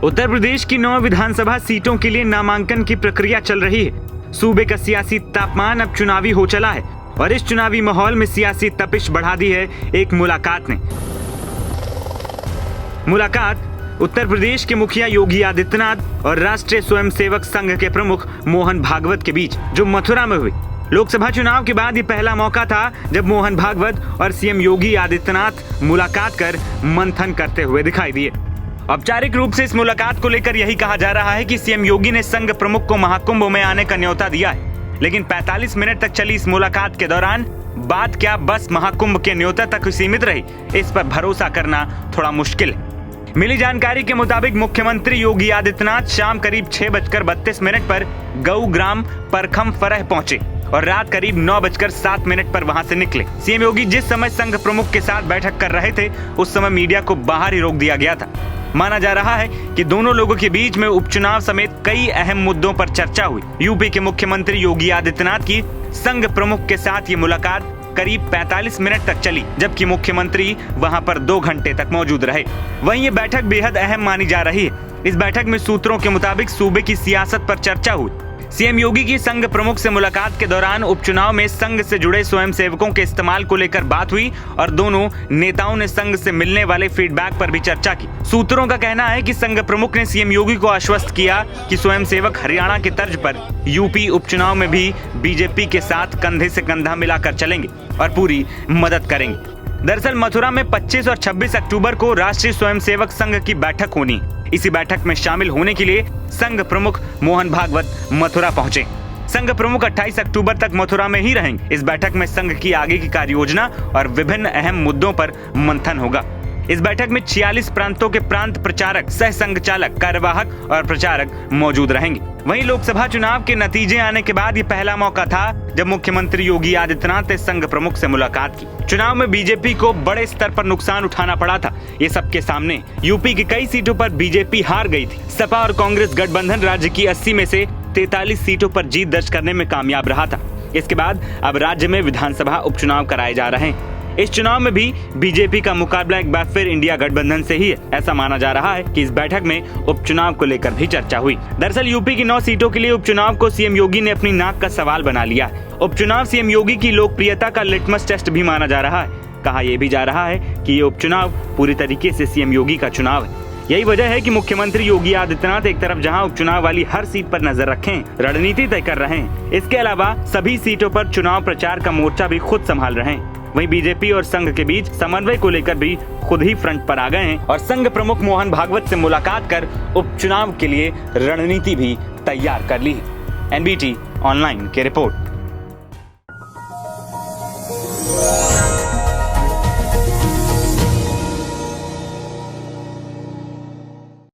उत्तर प्रदेश की 9 विधानसभा सीटों के लिए नामांकन की प्रक्रिया चल रही है। सूबे का सियासी तापमान अब चुनावी हो चला है और इस चुनावी माहौल में सियासी तपिश बढ़ा दी है एक मुलाकात ने। मुलाकात उत्तर प्रदेश के मुखिया योगी आदित्यनाथ और राष्ट्रीय स्वयंसेवक संघ के प्रमुख मोहन भागवत के बीच जो मथुरा में हुई। लोकसभा चुनाव के बाद ये पहला मौका था जब मोहन भागवत और सीएम योगी आदित्यनाथ मुलाकात कर मंथन करते हुए दिखाई दिए। औपचारिक रूप से इस मुलाकात को लेकर यही कहा जा रहा है कि सीएम योगी ने संघ प्रमुख को महाकुंभ में आने का न्योता दिया है, लेकिन 45 मिनट तक चली इस मुलाकात के दौरान बात क्या बस महाकुंभ के न्योता तक सीमित रही, इस पर भरोसा करना थोड़ा मुश्किल है। मिली जानकारी के मुताबिक मुख्यमंत्री योगी आदित्यनाथ शाम करीब 6:32 पर गऊ ग्राम परखम फरह पहुंचे और रात करीब 9:07 पर वहां से निकले। सीएम योगी जिस समय संघ प्रमुख के साथ बैठक कर रहे थे उस समय मीडिया को बाहर ही रोक दिया गया था। माना जा रहा है कि दोनों लोगों के बीच में उपचुनाव समेत कई अहम मुद्दों पर चर्चा हुई। यूपी के मुख्यमंत्री योगी आदित्यनाथ की संघ प्रमुख के साथ ये मुलाकात करीब 45 मिनट तक चली, जबकि मुख्यमंत्री वहां पर 2 घंटे तक मौजूद रहे। वहीं ये बैठक बेहद अहम मानी जा रही है। इस बैठक में सूत्रों के मुताबिक सूबे की सियासत पर चर्चा हुई। सीएम योगी की संघ प्रमुख से मुलाकात के दौरान उपचुनाव में संघ से जुड़े स्वयंसेवकों के इस्तेमाल को लेकर बात हुई और दोनों नेताओं ने संघ से मिलने वाले फीडबैक पर भी चर्चा की। सूत्रों का कहना है कि संघ प्रमुख ने सीएम योगी को आश्वस्त किया कि स्वयंसेवक हरियाणा की तर्ज पर यूपी उपचुनाव में भी बीजेपी के साथ कंधे से कंधा मिलाकर चलेंगे और पूरी मदद करेंगे। दरअसल मथुरा में 25 और 26 अक्टूबर को राष्ट्रीय स्वयंसेवक संघ की बैठक होनी। इसी बैठक में शामिल होने के लिए संघ प्रमुख मोहन भागवत मथुरा पहुंचे। संघ प्रमुख 28 अक्टूबर तक मथुरा में ही रहेंगे। इस बैठक में संघ की आगे की कार्य योजना और विभिन्न अहम मुद्दों पर मंथन होगा। इस बैठक में 46 प्रांतों के प्रांत प्रचारक, सह संघचालक, कार्यवाहक और प्रचारक मौजूद रहेंगे। वहीं लोकसभा चुनाव के नतीजे आने के बाद ये पहला मौका था जब मुख्यमंत्री योगी आदित्यनाथ ने संघ प्रमुख से मुलाकात की। चुनाव में बीजेपी को बड़े स्तर पर नुकसान उठाना पड़ा था। ये सबके सामने यूपी की कई सीटों पर बीजेपी हार गई थी। सपा और कांग्रेस गठबंधन राज्य की 80 में से 43 सीटों पर जीत दर्ज करने में कामयाब रहा था। इसके बाद अब राज्य में विधानसभा उपचुनाव कराए जा रहे हैं। इस चुनाव में भी बीजेपी का मुकाबला एक बार फिर इंडिया गठबंधन से ही है। ऐसा माना जा रहा है कि इस बैठक में उपचुनाव को लेकर भी चर्चा हुई। दरअसल यूपी की 9 सीटों के लिए उपचुनाव को सीएम योगी ने अपनी नाक का सवाल बना लिया है। उपचुनाव सीएम योगी की लोकप्रियता का लिटमस टेस्ट भी माना जा रहा है। कहा यह भी जा रहा है कि ये उपचुनाव पूरी तरीके से सीएम योगी का चुनाव है। यही वजह है कि मुख्यमंत्री योगी आदित्यनाथ एक तरफ जहां उपचुनाव वाली हर सीट पर नजर रखें, रणनीति तय कर रहे हैं, इसके अलावा सभी सीटों पर चुनाव प्रचार का मोर्चा भी खुद संभाल रहे हैं। वहीं बीजेपी और संघ के बीच समन्वय को लेकर भी खुद ही फ्रंट पर आ गए हैं और संघ प्रमुख मोहन भागवत से मुलाकात कर उपचुनाव के लिए रणनीति भी तैयार कर ली है। एनबीटी ऑनलाइन की रिपोर्ट।